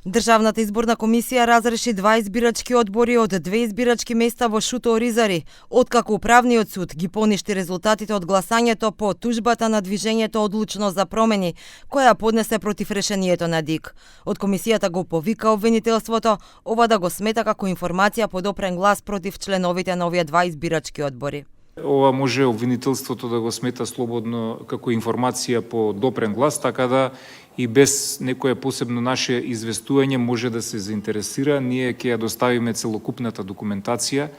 Државната изборна комисија разреши 2 избирачки одбори од 2 избирачки места во Шуто-Оризари, откако Управниот суд ги поништи резултатите од гласањето по тужбата на движењето Одлучно за промени, која поднесе против решението на ДИК. Од комисијата го повика обвинителството ова да го смета како информација под опрен глас против членовите на овие 2 избирачки одбори. Ова може обвинителството да го смета слободно како информација по допрен глас, така да и без некое посебно наше известување може да се заинтересира. Ние ќе ја доставиме целокупната документација,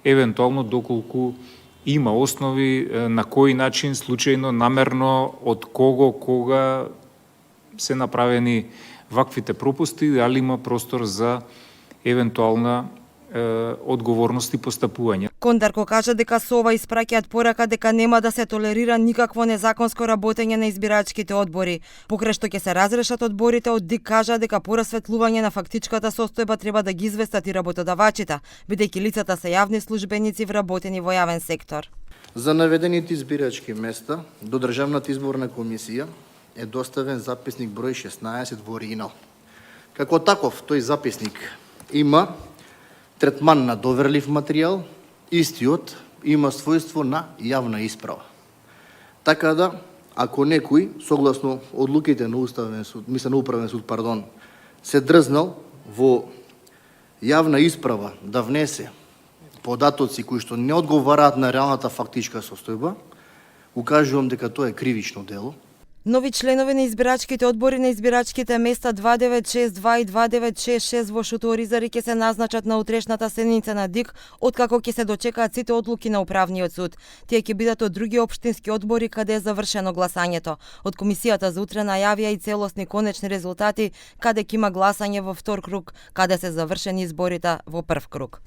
евентуално доколку има основи, на кој начин, случајно, намерно, од кого, кога се направени ваквите пропусти, дали има простор за евентуална одговорност и постапување. Кондарко кажа дека со ова испраќаат порака дека нема да се толерира никакво незаконско работење на избирачките одбори. Покрај што ќе се разрешат одборите, од ДИК кажа дека по расветлување на фактичката состојба треба да ги известат и работодавачите, бидејќи лицата се јавни службеници вработени во јавен сектор. За наведените избирачки места до Државната изборна комисија е доставен записник број 16 во оригинал. Како таков, тој записник има третман на доверлив материјал, истиот има својство на јавна исправа. Така да, ако некој, согласно одлуките на Управен суд, се дрзнал во јавна исправа да внесе податоци кои што не одговараат на реалната фактичка состојба, укажувам дека тоа е кривично дело. Нови членови на избирачките одбори на избирачките места 2962 и 2966 во Шуто-Оризари ќе се назначат на утрешната седница на ДИК, откако ќе се дочекаат сите одлуки на Управниот суд. Тие ќе бидат од други општински одбори каде е завршено гласањето. Од комисијата за утре најавија и целосни конечни резултати, каде ќе има гласање во втор круг, каде се завршени изборите во прв круг.